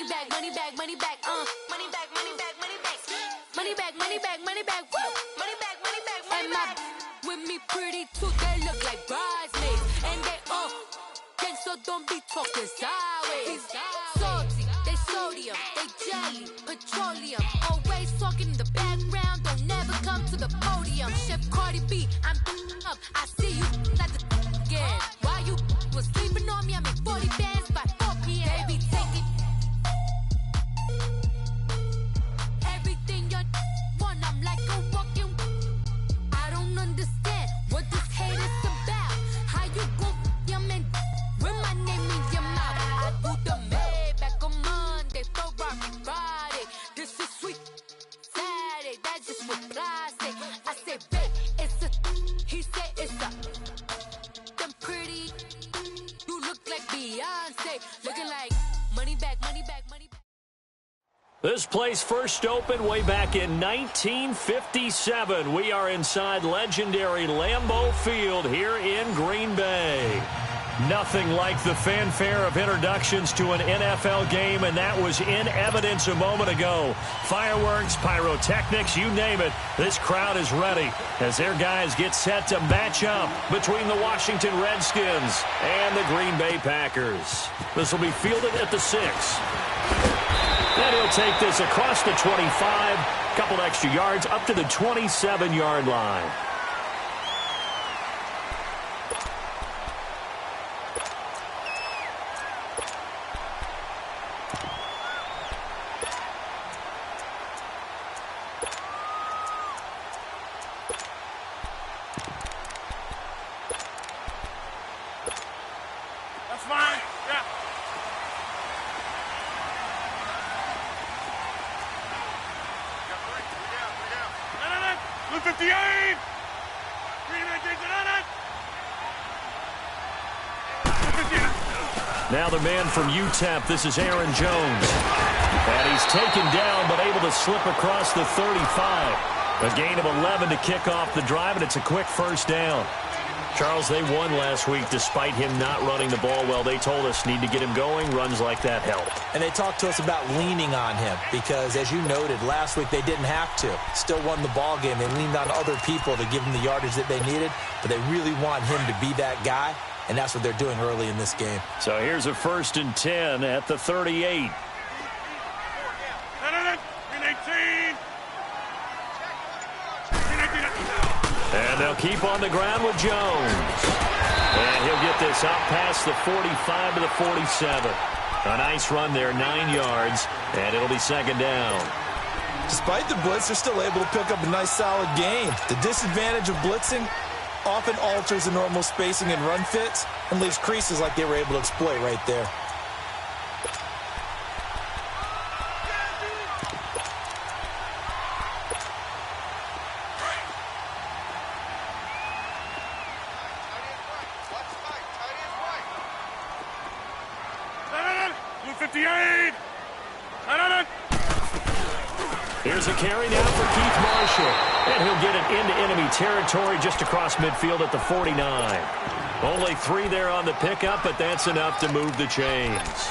money back, money back, money back, money back, money back, money back, money back, money back, money back, woo, money back, money back, money back. With me pretty too, they look like bridesmaids, and they all gang, so don't be talking sideways. Salty, they sodium, they jelly, petroleum, always talking in the background, don't never come to the podium. Chef Cardi B, I'm up, I see you at the again. While you was sleeping on me, I make 40 bands by 4 p.m. Baby, take it. Everything you want, I'm like a walking. I don't understand what this hate is about. How you go your man with my name in your mouth? I do the Maybach on Monday, Ferrari Friday. This is sweet Saturday, that's just what plastic. I say, babe, it's a. He say it's a. Them pretty. You look like Beyonce, looking like money back, money back, money back. This place first opened way back in 1957. We are inside legendary Lambeau Field here in Green Bay. Nothing like the fanfare of introductions to an NFL game, and that was in evidence a moment ago. Fireworks, pyrotechnics, you name it. This crowd is ready as their guys get set to match up between the Washington Redskins and the Green Bay Packers. This will be fielded at the 6. And he'll take this across the 25, couple extra yards up to the 27-yard line. That's fine. Yeah. Blue 58! Now the man from UTEP, this is Aaron Jones. And he's taken down, but able to slip across the 35. A gain of 11 to kick off the drive, and it's a quick first down. Charles, they won last week despite him not running the ball well. They told us need to get him going. Runs like that help. And they talked to us about leaning on him because, as you noted, last week they didn't have to. Still won the ball game. They leaned on other people to give them the yardage that they needed, but they really want him to be that guy, and that's what they're doing early in this game. So here's a 1st and 10 at the 38. And they'll keep on the ground with Jones. And he'll get this out past the 45 to the 47. A nice run there, 9 yards, and it'll be 2nd down. Despite the blitz, they're still able to pick up a nice solid gain. The disadvantage of blitzing often alters the normal spacing and run fits and leaves creases like they were able to exploit right there. Here's a carry now for Keith Marshall. And he'll get it into enemy territory just across midfield at the 49. Only 3 there on the pickup, but that's enough to move the chains.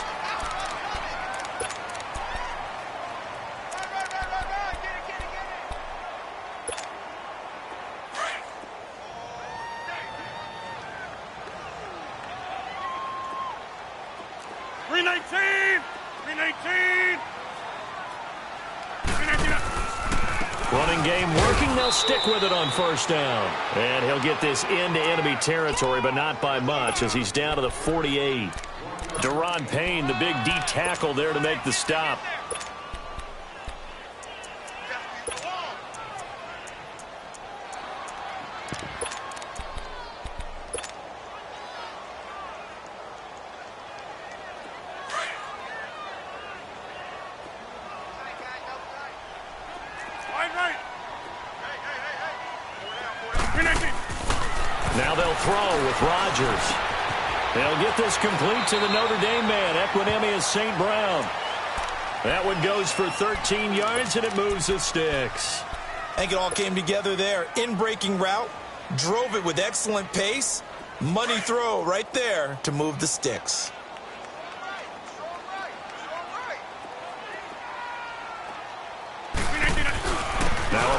Running game working. They'll stick with it on 1st down. And he'll get this into enemy territory, but not by much as he's down to the 48. Deron Payne, the big D tackle there to make the stop. Now they'll throw with Rodgers. They'll get this complete to the Notre Dame man, Equanimeous St. Brown. That one goes for 13 yards, and it moves the sticks. I think it all came together there. In-breaking route, drove it with excellent pace. Money throw right there to move the sticks.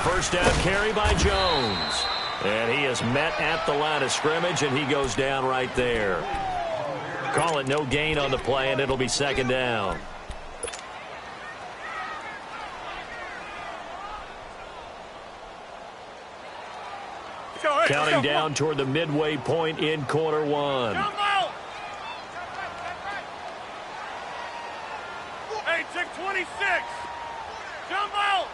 first down carry by Jones. And he is met at the line of scrimmage, and he goes down right there. Call it no gain on the play, and it'll be second down. Counting down toward the midway point in quarter one. Hey, check 26. Jump out.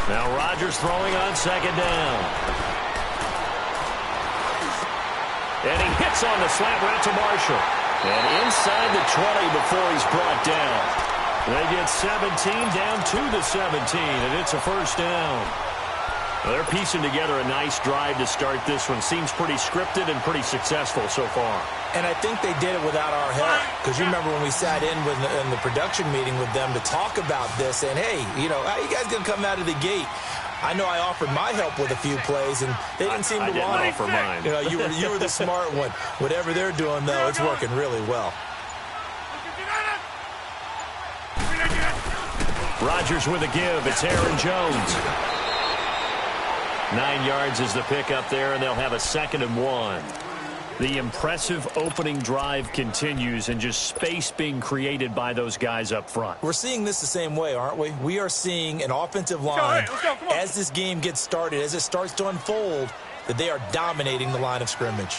Now Rodgers throwing on second down. And he hits on the slant route to Marshall. And inside the 20 before he's brought down. They get 17 down to the 17, and it's a first down. They're piecing together a nice drive to start this one. Seems pretty scripted and pretty successful so far. And I think they did it without our help. Because you remember when we sat in the production meeting with them to talk about this, and hey, you know, how you guys going to come out of the gate? I know I offered my help with a few plays, and they didn't seem to want to offer mine. You know, you were the smart one. Whatever they're doing, though, it's working really well. Rodgers with a give. It's Aaron Jones. 9 yards is the pickup there, and they'll have a 2nd and 1. The impressive opening drive continues, and just space being created by those guys up front. We're seeing this the same way, aren't we? We are seeing an offensive line, as this game gets started, as it starts to unfold, that they are dominating the line of scrimmage.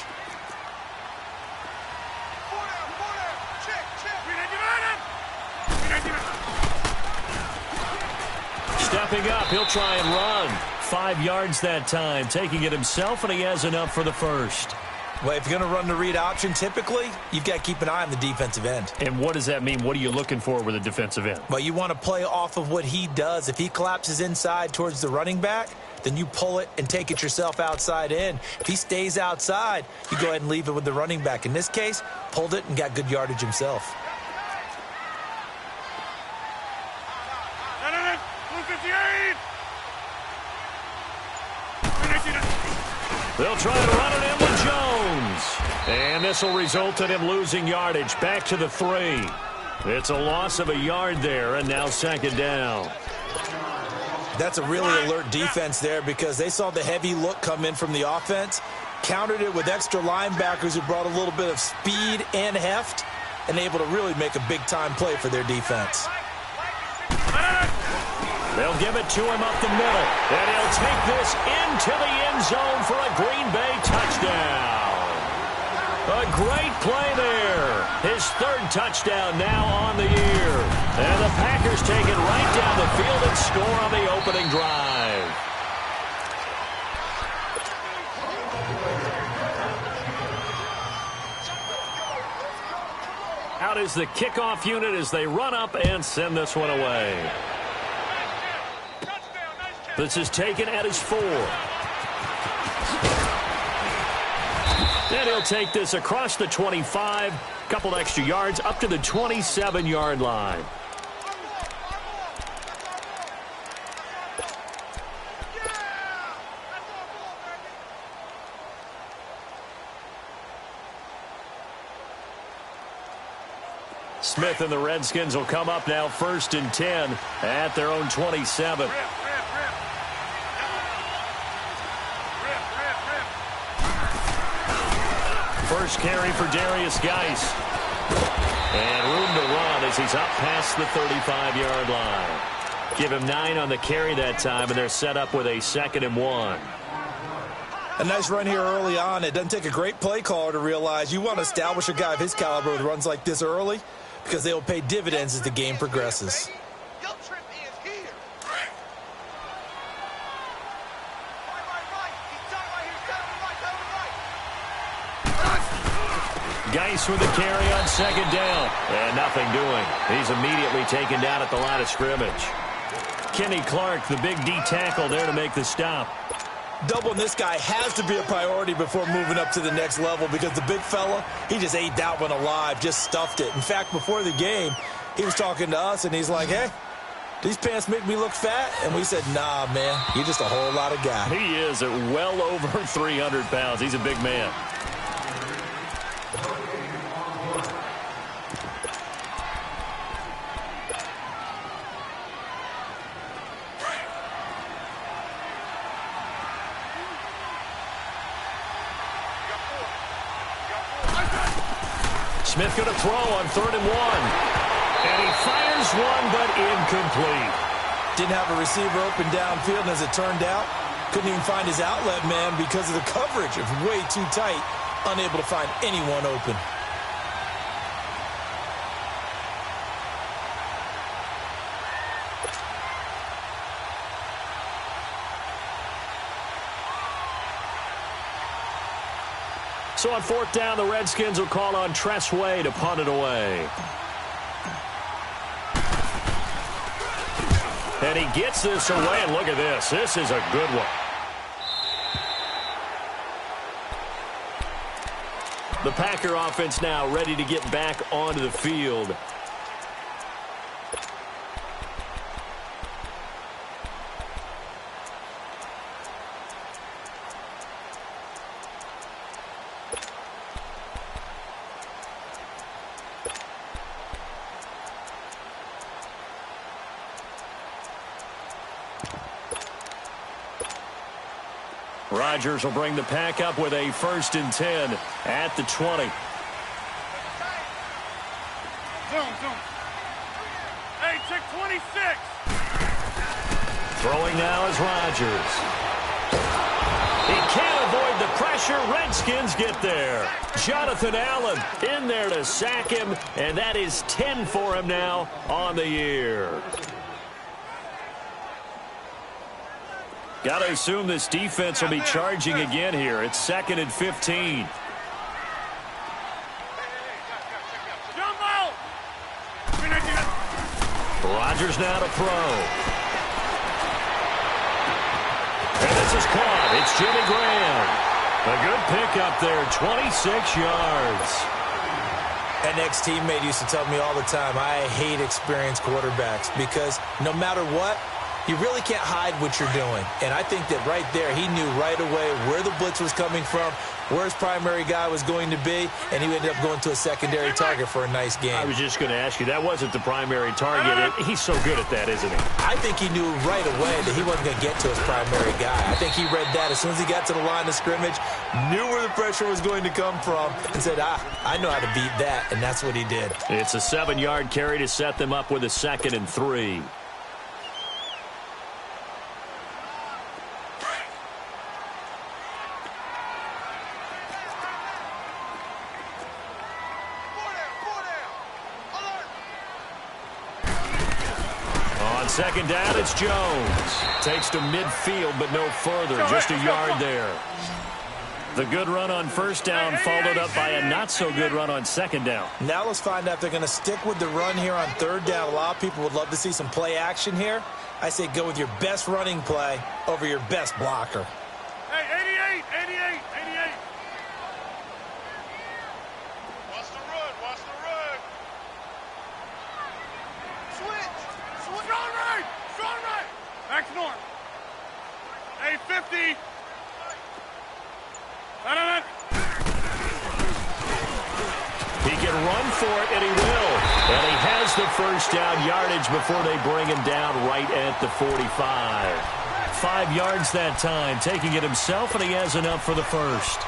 Stepping up, he'll try and run. 5 yards that time, taking it himself, and he has enough for the first. Well, if you're going to run the read option, typically, you've got to keep an eye on the defensive end. And what does that mean? What are you looking for with a defensive end? Well, you want to play off of what he does. If he collapses inside towards the running back, then you pull it and take it yourself outside in. If he stays outside, you go ahead and leave it with the running back. In this case, pulled it and got good yardage himself. They'll try to run it in with Jones. And this will result in him losing yardage back to the 3. It's a loss of a yard there, and now 2nd down. That's a really alert defense there because they saw the heavy look come in from the offense, countered it with extra linebackers who brought a little bit of speed and heft, and able to really make a big-time play for their defense. They'll give it to him up the middle, and he'll take this into the end zone for a Green Bay touchdown. A great play there. His 3rd touchdown now on the year. And the Packers take it right down the field and score on the opening drive. Out is the kickoff unit as they run up and send this one away. This is taken at his 4. And he'll take this across the 25, couple extra yards up to the 27-yard line. Smith and the Redskins will come up now 1st and 10 at their own 27. First carry for Darius Geis. And room to run as he's up past the 35-yard line. Give him 9 on the carry that time, and they're set up with a 2nd and 1. A nice run here early on. It doesn't take a great play caller to realize you want to establish a guy of his caliber with runs like this early because they will pay dividends as the game progresses. Geis with the carry on 2nd down. And nothing doing. He's immediately taken down at the line of scrimmage. Kenny Clark, the big D tackle there to make the stop. Doubling this guy has to be a priority before moving up to the next level because the big fella, he just ate that one alive, just stuffed it. In fact, before the game, he was talking to us, and he's like, hey, these pants make me look fat? And we said, nah, man, you're just a whole lot of guy. He is at well over 300 pounds. He's a big man. Smith going to throw on 3rd and 1. And he fires one, but incomplete. Didn't have a receiver open downfield, and as it turned out, couldn't even find his outlet man because of the coverage. It was way too tight, unable to find anyone open. So on 4th down, the Redskins will call on Tress Way to punt it away. And he gets this away, and look at this. This is a good one. The Packer offense now ready to get back onto the field. Rodgers will bring the pack up with a 1st and 10 at the 20. Zoom. Hey, check 26. Throwing now is Rodgers. He can't avoid the pressure. Redskins get there. Jonathan Allen in there to sack him, and that is 10 for him now on the year. Got to assume this defense will be charging again here. It's 2nd and 15. Rodgers now to throw. And this is caught. It's Jimmy Graham. A good pickup there, 26 yards. An ex-teammate used to tell me all the time, I hate experienced quarterbacks because no matter what, you really can't hide what you're doing. And I think that right there, he knew right away where the blitz was coming from, where his primary guy was going to be, and he ended up going to a secondary target for a nice game. I was just going to ask you, that wasn't the primary target. He's so good at that, isn't he? I think he knew right away that he wasn't going to get to his primary guy. I think he read that as soon as he got to the line of scrimmage, knew where the pressure was going to come from, and said, I know how to beat that, and that's what he did. It's a 7-yard carry to set them up with a 2nd and 3. On 2nd down, it's Jones. Takes to midfield, but no further. Just a yard there. The good run on 1st down followed up by a not-so-good run on 2nd down. Now let's find out if they're going to stick with the run here on 3rd down. A lot of people would love to see some play action here. I say go with your best running play over your best blocker. Hey, 88. Watch the run. Switch. Strong right. Back north. Hey, 50. He can run for it, and he will. And he has the 1st down yardage before they bring him down right at the 45. 5 yards that time, taking it himself, and he has enough for the 1st.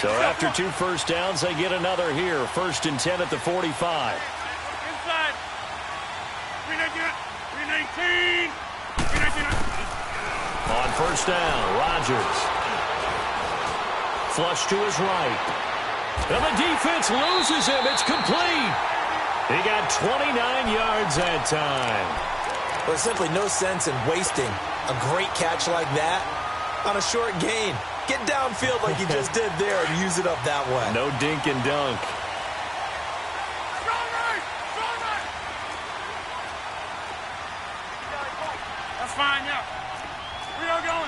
So after 2 1st downs, they get another here. 1st and 10 at the 45. Inside. 319. On 1st down, Rodgers. Flush to his right. And the defense loses him. It's complete. He got 29 yards that time. There's simply no sense in wasting a great catch like that on a short gain. Get downfield like you just did there and use it up that way. No dink and dunk. Strong right. That's fine, yeah. We are going.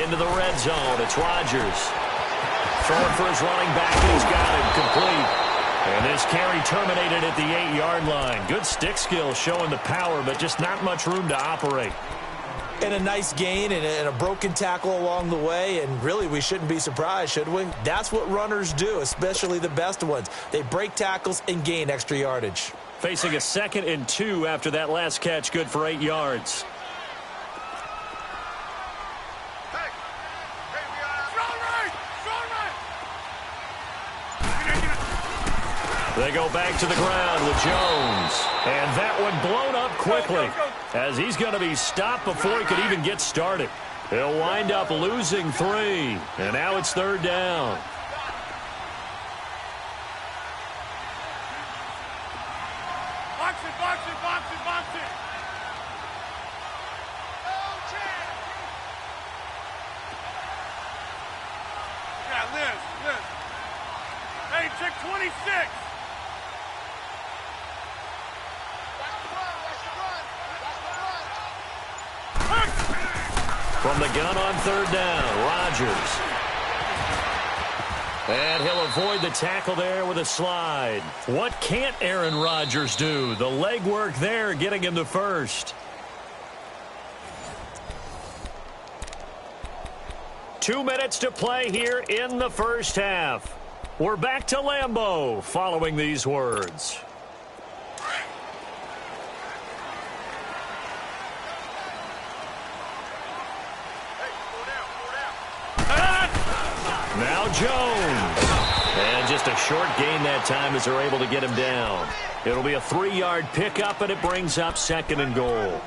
Into the red zone. It's Rodgers. Throwing for his running back, and he's got him complete. And this carry terminated at the 8-yard line. Good stick skill showing the power, but just not much room to operate. And a nice gain and a broken tackle along the way, and really we shouldn't be surprised, should we? That's what runners do, especially the best ones. They break tackles and gain extra yardage. Facing a 2nd and 2 after that last catch, good for 8 yards. They go back to the ground with Jones. And that one blown up quickly as he's going to be stopped before he could even get started. He'll wind up losing 3. And now it's 3rd down. Box it, box it, box it, box it. Yeah, Liz. Hey, check 26. From the gun on 3rd down, Rodgers. And he'll avoid the tackle there with a slide. What can't Aaron Rodgers do? The legwork there getting him to first. 2 minutes to play here in the first half. We're back to Lambeau following these words. Now Jones. And just a short gain that time as they're able to get him down. It'll be a 3-yard pickup, and it brings up 2nd and goal.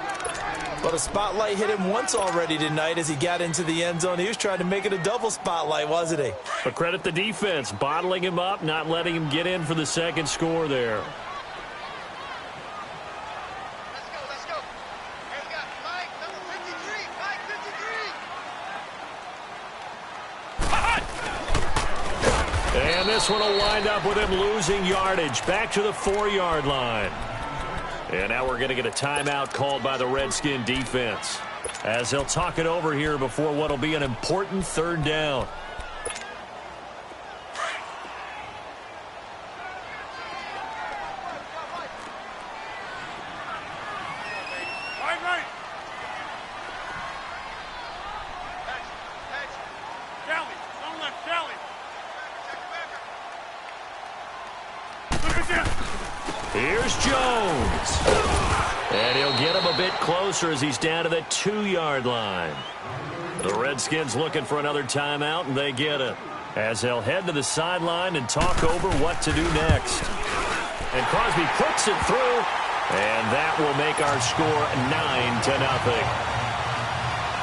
But a spotlight hit him once already tonight as he got into the end zone. He was trying to make it a double spotlight, wasn't he? But credit the defense, bottling him up, not letting him get in for the 2nd score there. Let's go. Hey, we got Mike, number 53. Mike, 53. And this one will wind up with him losing yardage back to the 4-yard line. And now we're going to get a timeout called by the Redskin defense as they'll talk it over here before what will be an important 3rd down. Right. Kelly, don't let Kelly. Look at this. Here's Jones. And he'll get him a bit closer as he's down to the 2-yard line. The Redskins looking for another timeout, and they get it. As they'll head to the sideline and talk over what to do next. And Crosby puts it through, and that will make our score 9-0.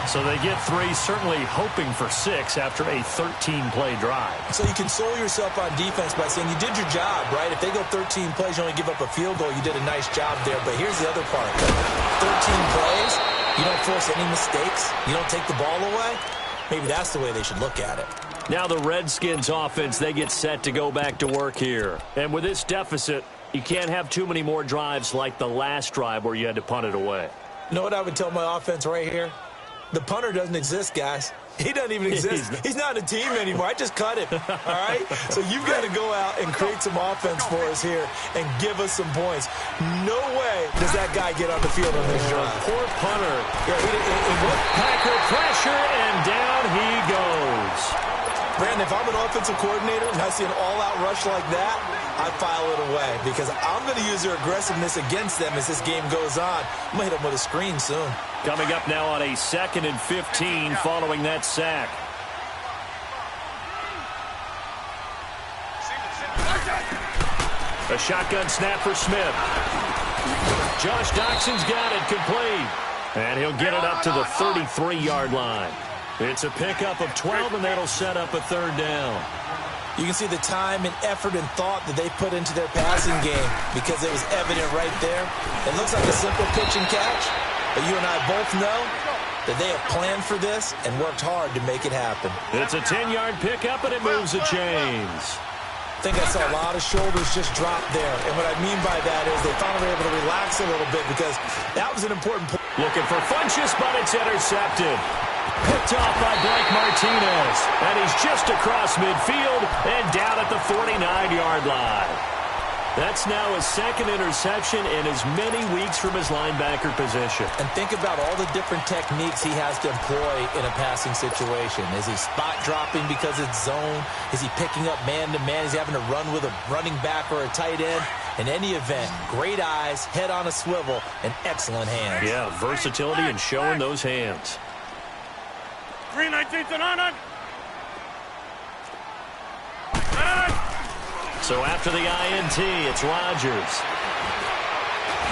So they get 3, certainly hoping for 6 after a 13-play drive. So you console yourself on defense by saying you did your job, right? If they go 13 plays, you only give up a field goal, you did a nice job there. But here's the other part. 13 plays, you don't force any mistakes, you don't take the ball away. Maybe that's the way they should look at it. Now the Redskins offense, they get set to go back to work here. And with this deficit, you can't have too many more drives like the last drive where you had to punt it away. You know what I would tell my offense right here? The punter doesn't exist, guys. He doesn't even exist. He's not a team anymore. I just cut him, all right? So you've got to go out and create some offense for us here and give us some points. No way does that guy get on the field on this drive. Poor punter. Yeah, Packer pressure, and down he goes. Brandon, if I'm an offensive coordinator and I see an all-out rush like that, I file it away because I'm going to use their aggressiveness against them as this game goes on. I'm going to hit them with a screen soon. Coming up now on a 2nd and 15 following that sack. A shotgun snap for Smith. Josh Doxson's got it complete. And he'll get it up to the 33-yard line. It's a pickup of 12, and that'll set up a 3rd down. You can see the time and effort and thought that they put into their passing game because it was evident right there. It looks like a simple pitch and catch, but you and I both know that they have planned for this and worked hard to make it happen. It's a 10-yard pickup, and it moves the chains. I think I saw a lot of shoulders just drop there, and what I mean by that is they finally were able to relax a little bit because that was an important point. Looking for Funchess, but it's intercepted. Picked off by Blake Martinez. And he's just across midfield and down at the 49-yard line. That's now his second interception in as many weeks from his linebacker position. And think about all the different techniques he has to employ in a passing situation. Is he spot dropping because it's zone? Is he picking up man-to-man? Is he having to run with a running back or a tight end? In any event, great eyes, head on a swivel, and excellent hands. Yeah, versatility and showing those hands. 319 to 9. So after the INT, it's Rodgers.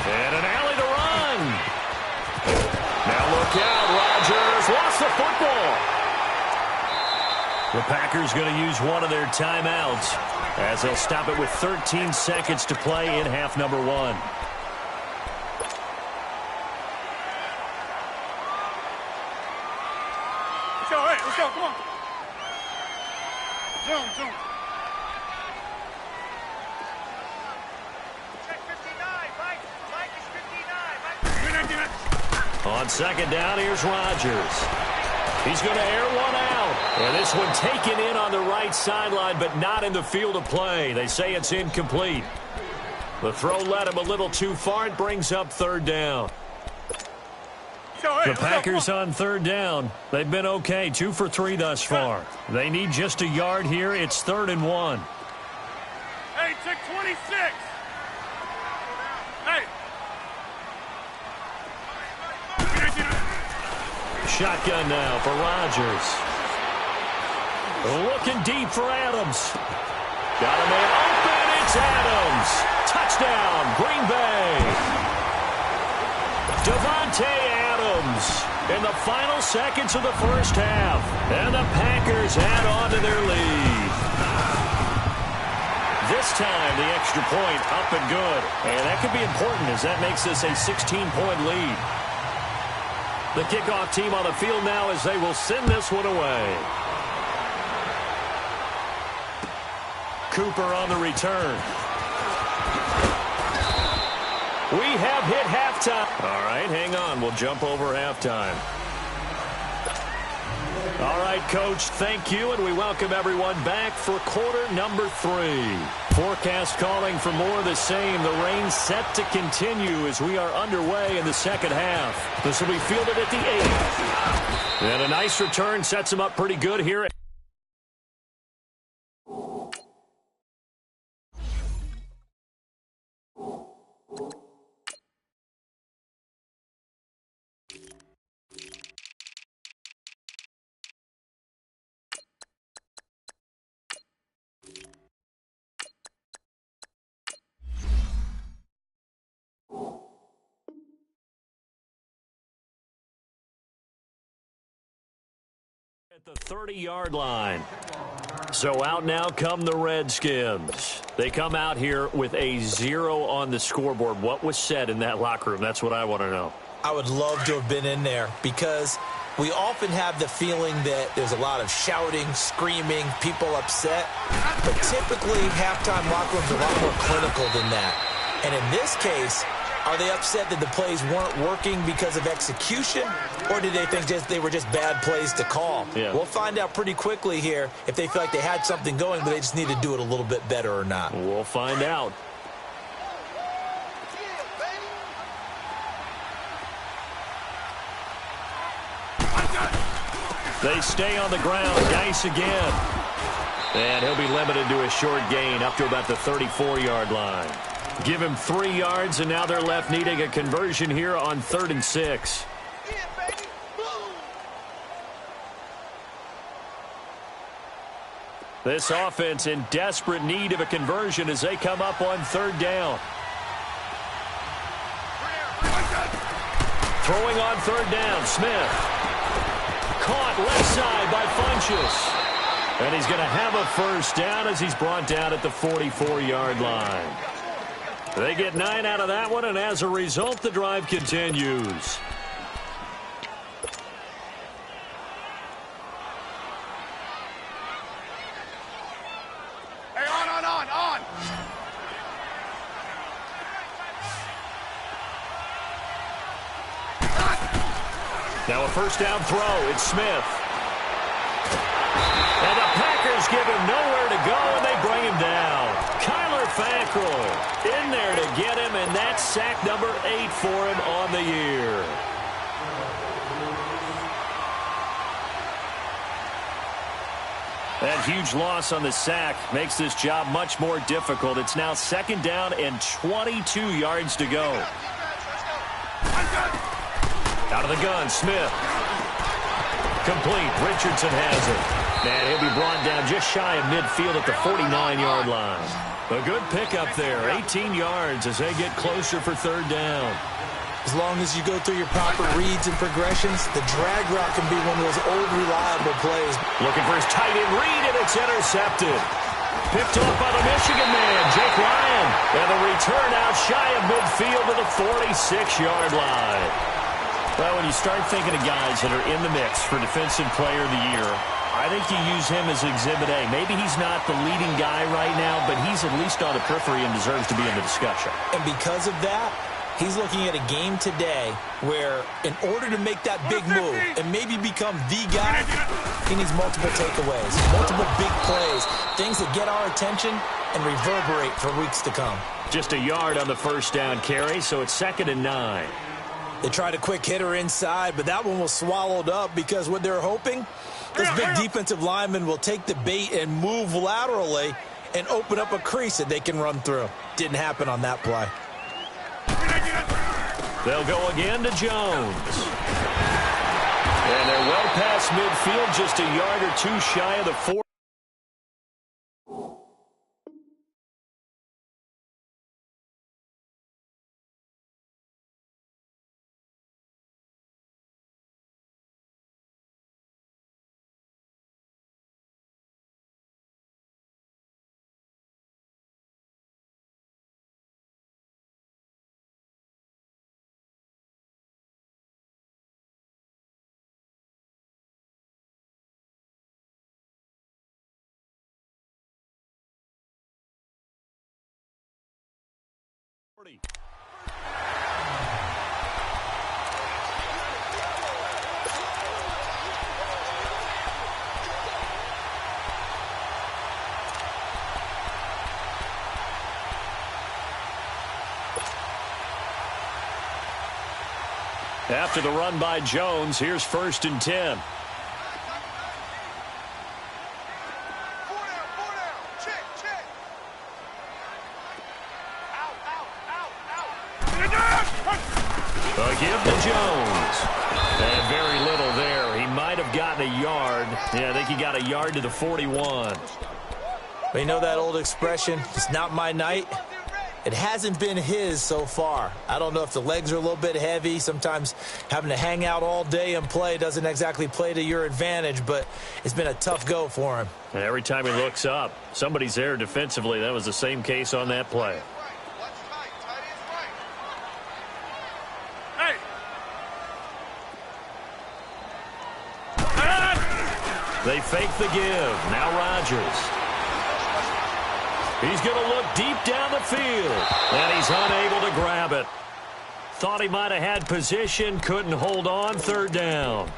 And an alley to run. Now look out, Rodgers lost the football. The Packers going to use one of their timeouts as they'll stop it with 13 seconds to play in half number 1. Let's go, hey, let's go, come on. Zoom. Check 59, Mike is 59, Mike. On second down, here's Rodgers. He's going to air one out. And this one taken in on the right sideline, but not in the field of play. They say it's incomplete. The throw led him a little too far. It brings up third down. The Packers on third down. They've been okay, 2 for 3 thus far. They need just a yard here. It's 3rd and 1. Hey, check 26. Hey. Shotgun now for Rodgers. Looking deep for Adams. Got a man open. It's Adams. Touchdown, Green Bay. Devontae Adams in the final seconds of the first half. And the Packers add on to their lead. This time, the extra point up and good. And that could be important as that makes this a 16-point lead. The kickoff team on the field now as they will send this one away. Cooper on the return. We have hit halftime. All right, hang on. We'll jump over halftime. All right, Coach, thank you, and we welcome everyone back for quarter number 3. Forecast calling for more of the same. The rain set to continue as we are underway in the second half. This will be fielded at the 8. And a nice return sets him up pretty good here. At the 30-yard line. So out now come the Redskins. They come out here with a 0 on the scoreboard. What was said in that locker room? That's what I want to know. I would love to have been in there because we often have the feeling that there's a lot of shouting, screaming, people upset. But typically, halftime locker rooms are a lot more clinical than that. And in this case, are they upset that the plays weren't working because of execution, or did they think they were just bad plays to call? Yeah. We'll find out pretty quickly here if they feel like they had something going, but they just need to do it a little bit better or not. We'll find out. They stay on the ground. Geis again. And he'll be limited to a short gain up to about the 34-yard line. Give him 3 yards, and now they're left needing a conversion here on 3rd and 6. This offense in desperate need of a conversion as they come up on 3rd down. Throwing on 3rd down, Smith. Caught left side by Funchess. And he's going to have a first down as he's brought down at the 44-yard line. They get 9 out of that one, and as a result, the drive continues. Hey, on. Now a first down throw. It's Smith. And the Packers give him nowhere to go, and they bring him down. Kyler Fackrell in there to get him, and that's sack number 8 for him on the year. That huge loss on the sack makes this job much more difficult. It's now 2nd down and 22 yards to go. Out of the gun, Smith. Complete. Richardson has it. And he'll be brought down just shy of midfield at the 49-yard line. A good pickup there. 18 yards as they get closer for 3rd down. As long as you go through your proper reads and progressions, the drag route can be one of those old reliable plays. Looking for his tight end read, and it's intercepted. Picked off by the Michigan man, Jake Ryan. And the return out shy of midfield to the 46-yard line. Well, when you start thinking of guys that are in the mix for Defensive Player of the Year, I think you use him as Exhibit A. Maybe he's not the leading guy right now, but he's at least on the periphery and deserves to be in the discussion. And because of that, he's looking at a game today where in order to make that big move and maybe become the guy, he needs multiple takeaways, multiple big plays, things that get our attention and reverberate for weeks to come. Just a yard on the 1st down carry, so it's 2nd and 9. They tried a quick hitter inside, but that one was swallowed up because what they're hoping, this big defensive lineman will take the bait and move laterally and open up a crease that they can run through. Didn't happen on that play. They'll go again to Jones. And they're well past midfield, just a yard or two shy of the 4. After the run by Jones, here's 1st and 10. A give to Jones. And very little there. He might have gotten a yard. Yeah, I think he got a yard to the 41. But you know that old expression, it's not my night? It hasn't been his so far. I don't know if the legs are a little bit heavy. Sometimes having to hang out all day and play doesn't exactly play to your advantage, but it's been a tough go for him. And every time he looks up, somebody's there defensively. That was the same case on that play. They fake the give. Now Rodgers. He's going to look deep down the field. And he's unable to grab it. Thought he might have had position. Couldn't hold on. 3rd down.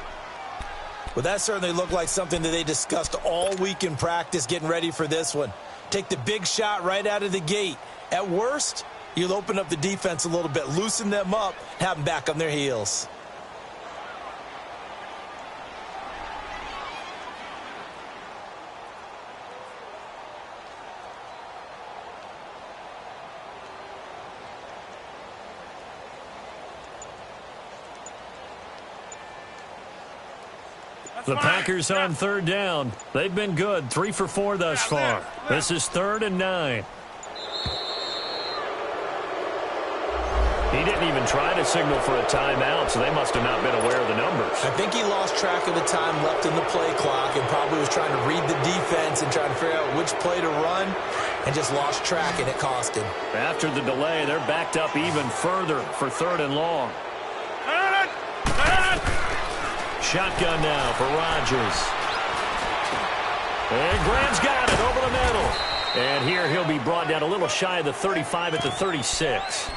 Well, that certainly looked like something that they discussed all week in practice getting ready for this one. Take the big shot right out of the gate. At worst, you'll open up the defense a little bit, loosen them up, have them back on their heels. The Packers on 3rd down. They've been good. 3 for 4 thus far. This is 3rd and 9. He didn't even try to signal for a timeout, so they must have not been aware of the numbers. I think he lost track of the time left in the play clock and probably was trying to read the defense and trying to figure out which play to run and just lost track, and it cost him. After the delay, they're backed up even further for 3rd and long. Shotgun now for Rodgers. And Graham's got it over the middle. And here he'll be brought down a little shy of the 35 at the 36.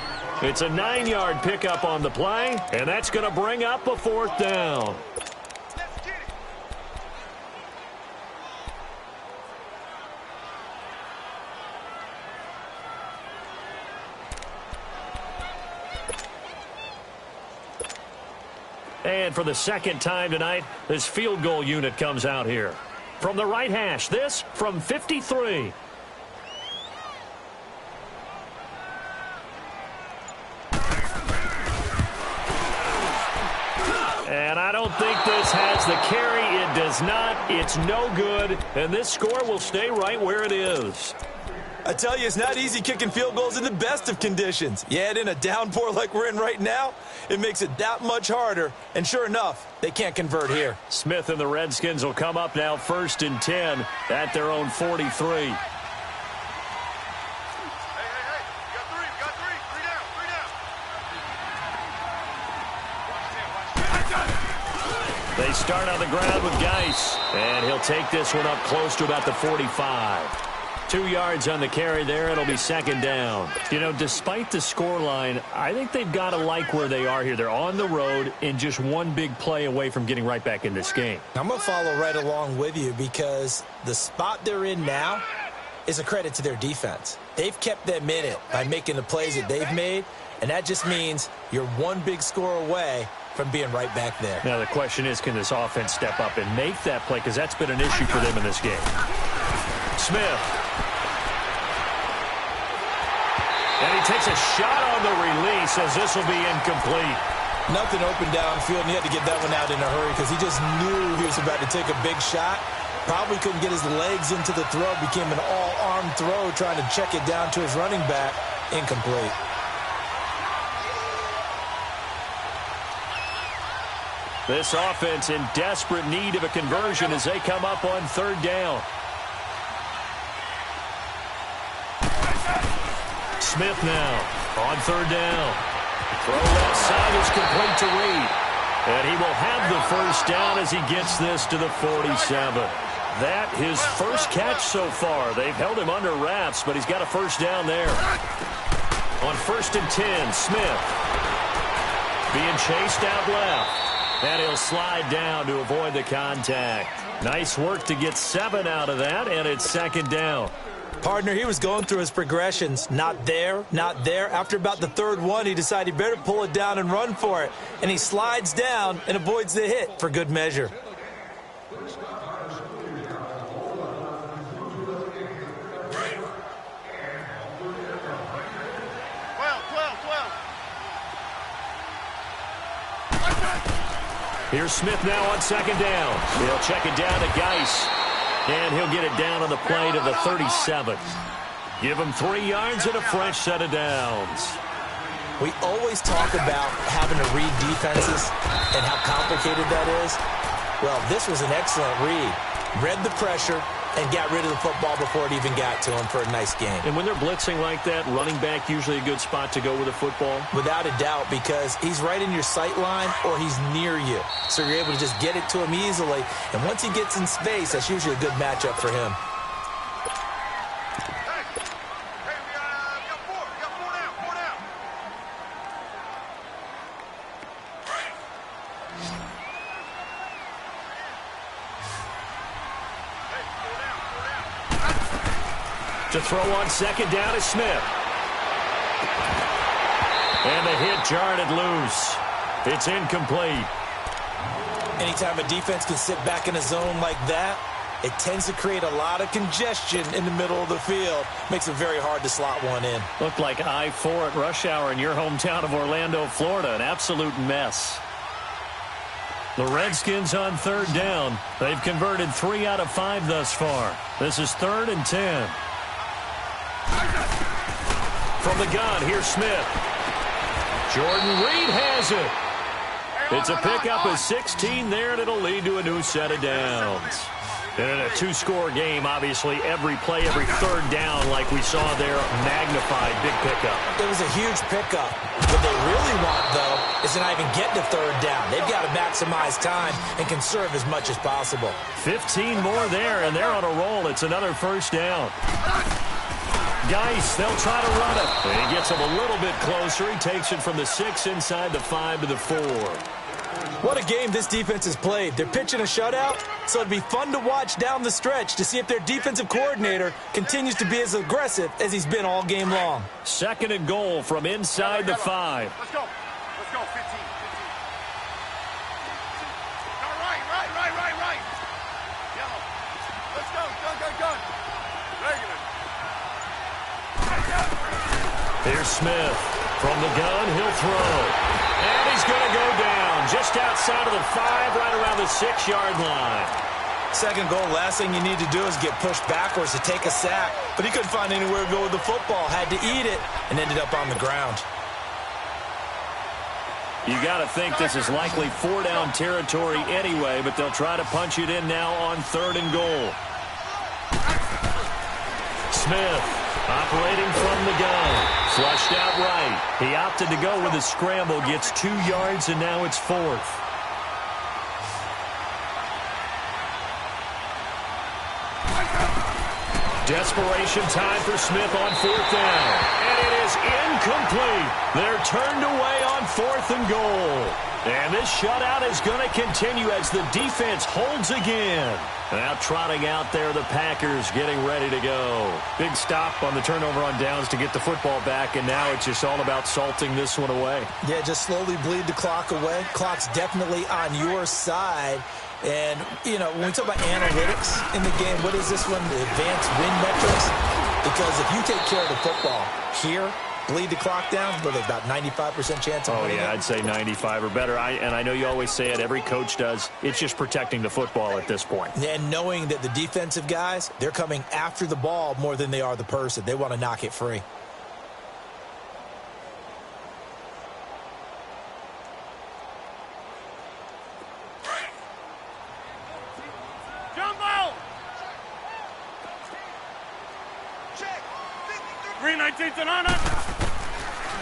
It's a 9-yard pickup on the play, and that's going to bring up a 4th down. And for the second time tonight, this field goal unit comes out here. From the right hash, this from 53. And I don't think this has the carry. It does not. It's no good. And this score will stay right where it is. I tell you, it's not easy kicking field goals in the best of conditions. You add in a downpour like we're in right now, it makes it that much harder. And sure enough, they can't convert here. Smith and the Redskins will come up now 1st and 10 at their own 43. They start on the ground with Geis, and he'll take this one up close to about the 45. 2 yards on the carry there. It'll be second down. You know, despite the scoreline, I think they've got to like where they are here. They're on the road and just one big play away from getting right back in this game. I'm going to follow right along with you because the spot they're in now is a credit to their defense. They've kept them in it by making the plays that they've made, and that just means you're one big score away from being right back there. Now the question is, can this offense step up and make that play? Because that's been an issue for them in this game. Smith. And he takes a shot on the release as this will be incomplete. Nothing open downfield, and he had to get that one out in a hurry because he just knew he was about to take a big shot. Probably couldn't get his legs into the throw. Became an all-arm throw trying to check it down to his running back. Incomplete. This offense in desperate need of a conversion as they come up on 3rd down. Smith now on 3rd down. Throw left side is complete to Reed. And he will have the first down as he gets this to the 47. That his first catch so far. They've held him under wraps, but he's got a first down there. On 1st and 10, Smith being chased out left. And he'll slide down to avoid the contact. Nice work to get 7 out of that, and it's 2nd down. Partner, he was going through his progressions. Not there, not there. After about the 3rd one, he decided he better pull it down and run for it. And he slides down and avoids the hit for good measure. Here's Smith now on 2nd down. He'll check it down to Geis. And he'll get it down on the play to the 37. Give him 3 yards and a fresh set of downs. We always talk about having to read defenses and how complicated that is. Well, this was an excellent read. Read the pressure and got rid of the football before it even got to him for a nice game. And when they're blitzing like that, running back usually a good spot to go with a football? Without a doubt, because he's right in your sight line or he's near you. So you're able to just get it to him easily. And once he gets in space, that's usually a good matchup for him. To throw on 2nd down is Smith. And the hit jarred it loose. It's incomplete. Anytime a defense can sit back in a zone like that, it tends to create a lot of congestion in the middle of the field. Makes it very hard to slot one in. Looked like I-4 at rush hour in your hometown of Orlando, Florida. An absolute mess. The Redskins on 3rd down. They've converted 3 out of 5 thus far. This is 3rd and 10. From the gun, here's Smith. Jordan Reed has it. It's a pickup of 16 there, and it'll lead to a new set of downs. And in a 2-score game, obviously, every play, every 3rd down, like we saw there, magnified, big pickup. It was a huge pickup. What they really want, though, is to not even get to 3rd down. They've got to maximize time and conserve as much as possible. 15 more there, and they're on a roll. It's another first down. Geis, they'll try to run it. And he gets him a little bit closer. He takes it from the 6 inside the 5 to the 4. What a game this defense has played. They're pitching a shutout, so it'd be fun to watch down the stretch to see if their defensive coordinator continues to be as aggressive as he's been all game long. 2nd and goal from inside the 5. Let's go. Let's go, 15. Here's Smith. From the gun, he'll throw. And he's going to go down just outside of the 5, right around the 6-yard line. Second goal, last thing you need to do is get pushed backwards to take a sack. But he couldn't find anywhere to go with the football. Had to eat it and ended up on the ground. You got to think this is likely 4-down territory anyway, but they'll try to punch it in now on 3rd and goal. Smith operating from the gun. Flushed out right. He opted to go with a scramble, gets 2 yards, and now it's 4th. Desperation time for Smith on 4th down. And it is incomplete. They're turned away on 4th and goal. And this shutout is going to continue as the defense holds again. Now trotting out there, the Packers getting ready to go. Big stop on the turnover on downs to get the football back, and now it's just all about salting this one away. Yeah, just slowly bleed the clock away. Clock's definitely on your side. And, you know, when we talk about analytics in the game, what is this one? The advanced win metrics? Because if you take care of the football here, bleed the clock down, but about 95% chance of winning. I'd say 95 or better. And I know you always say it, every coach does. It's just protecting the football at this point. And knowing that the defensive guys, they're coming after the ball more than they are the person. They want to knock it free.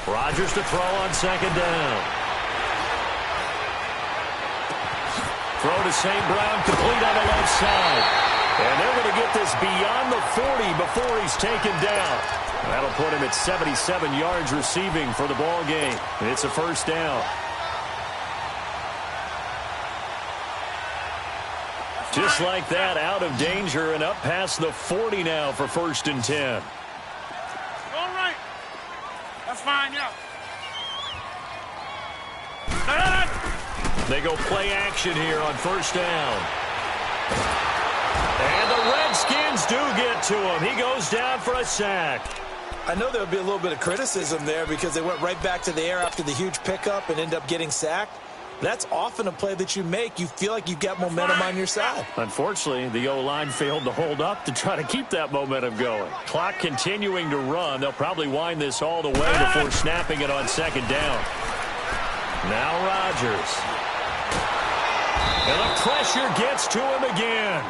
Rodgers to throw on 2nd down. Throw to St. Brown, complete on the left side. And they're going to get this beyond the 40 before he's taken down. That'll put him at 77 yards receiving for the ball game. It's a 1st down. Just like that, out of danger and up past the 40 now for 1st and 10. Fine, yeah. They go play action here on 1st down. And the Redskins do get to him. He goes down for a sack. I know there would be a little bit of criticism there because they went right back to the air after the huge pickup and end up getting sacked. That's often a play that you make. You feel like you've got momentum on your side. Unfortunately, the O-line failed to hold up to try to keep that momentum going. Clock continuing to run. They'll probably wind this all the way before snapping it on 2nd down. Now Rodgers. And the pressure gets to him again.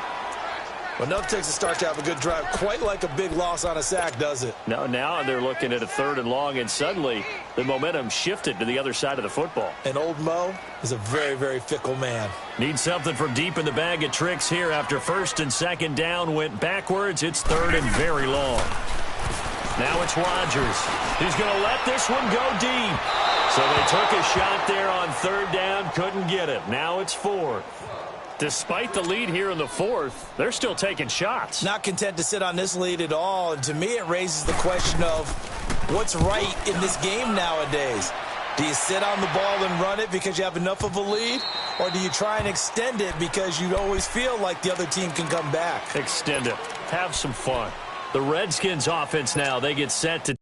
Well, enough takes a start to have a good drive. Quite like a big loss on a sack, does it? No, now they're looking at a 3rd and long, and suddenly the momentum shifted to the other side of the football. And old Mo is a very, very fickle man. Need something from deep in the bag of tricks here after 1st and 2nd down went backwards. It's 3rd and very long. Now it's Rodgers. He's going to let this one go deep. So they took a shot there on 3rd down, couldn't get it. Now it's 4th. Despite the lead here in the 4th, they're still taking shots. Not content to sit on this lead at all. And to me, it raises the question of what's right in this game nowadays. Do you sit on the ball and run it because you have enough of a lead? Or do you try and extend it because you always feel like the other team can come back? Extend it. Have some fun. The Redskins offense now, they get set to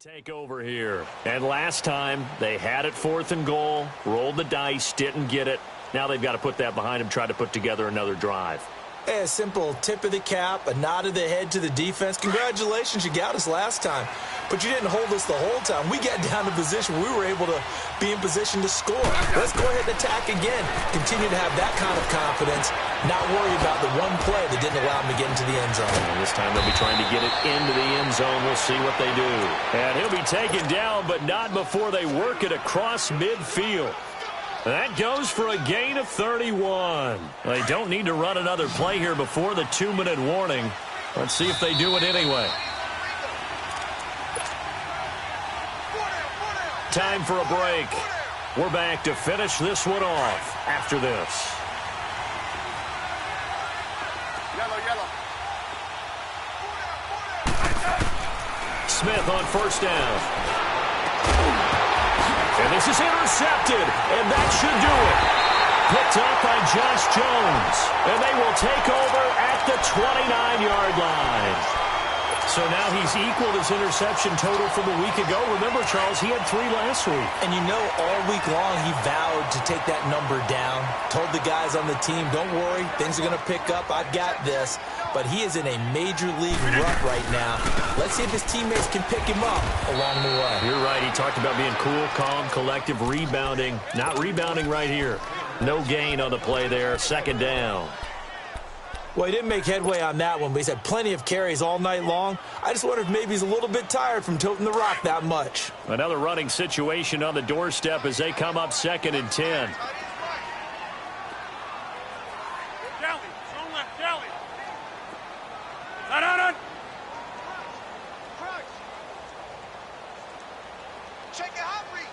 take over here. And last time, they had it 4th and goal, rolled the dice, didn't get it. Now they've got to put that behind them, try to put together another drive. A simple tip of the cap, a nod of the head to the defense. Congratulations, you got us last time. But you didn't hold us the whole time. We got down to position where we were able to be in position to score. Let's go ahead and attack again. Continue to have that kind of confidence. Not worry about the one play that didn't allow them to get into the end zone. And this time they'll be trying to get it into the end zone. We'll see what they do. And he'll be taken down, but not before they work it across midfield. That goes for a gain of 31. They don't need to run another play here before the 2-minute warning. Let's see if they do it anyway. time for a break. We're back to finish this one off after this. Yellow. Smith on first down. And this is intercepted, and that should do it. Picked up by Josh Jones, and they will take over at the 29-yard line. So now he's equaled his interception total from a week ago. Remember, Charles, he had 3 last week. And you know, all week long he vowed to take that number down. Told the guys on the team, don't worry, things are going to pick up. I've got this. But he is in a major league rut right now. Let's see if his teammates can pick him up along the way. You're right. He talked about being cool, calm, collective, rebounding. Not rebounding right here. No gain on the play there. Second down. Well, he didn't make headway on that one, but he's had plenty of carries all night long. I just wonder if maybe he's a little bit tired from toting the rock that much. Another running situation on the doorstep as they come up 2nd and 10. Check it out, Reed.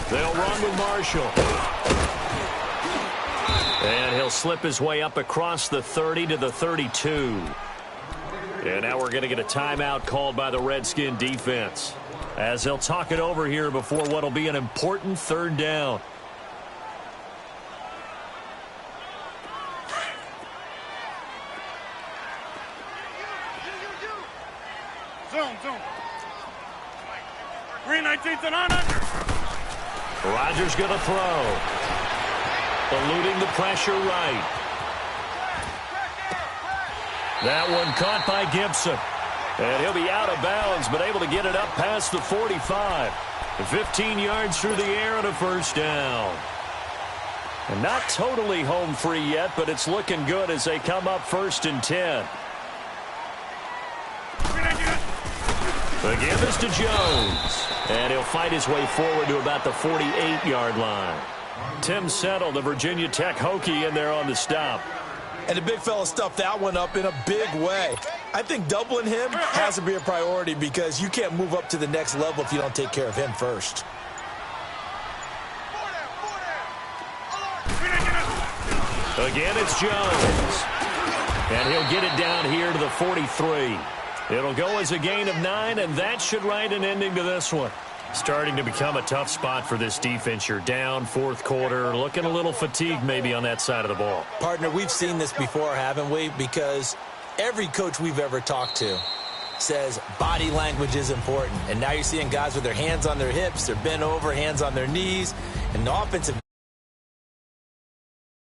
They'll run with Marshall. And he'll slip his way up across the 30 to the 32. And now we're going to get a timeout called by the Redskin defense, as they'll talk it over here before what will be an important 3rd down. Zoom. Green 19th and on it. Rodgers going to throw. Eluding the pressure right. That one caught by Gibson. And he'll be out of bounds, but able to get it up past the 45. 15 yards through the air and a first down. And not totally home free yet, but it's looking good as they come up 1st and 10. Again, this to Jones. And he'll fight his way forward to about the 48-yard line. Tim Settle, the Virginia Tech Hokie, in there on the stop. And the big fella stuffed that one up in a big way. I think doubling him has to be a priority because you can't move up to the next level if you don't take care of him first. Again, it's Jones. And he'll get it down here to the 43. It'll go as a gain of 9, and that should write an ending to this one. Starting to become a tough spot for this defense. You're down 4th quarter, looking a little fatigued maybe on that side of the ball. Partner, we've seen this before, haven't we? Because every coach we've ever talked to says body language is important. And now you're seeing guys with their hands on their hips, they're bent over, hands on their knees, and the offensive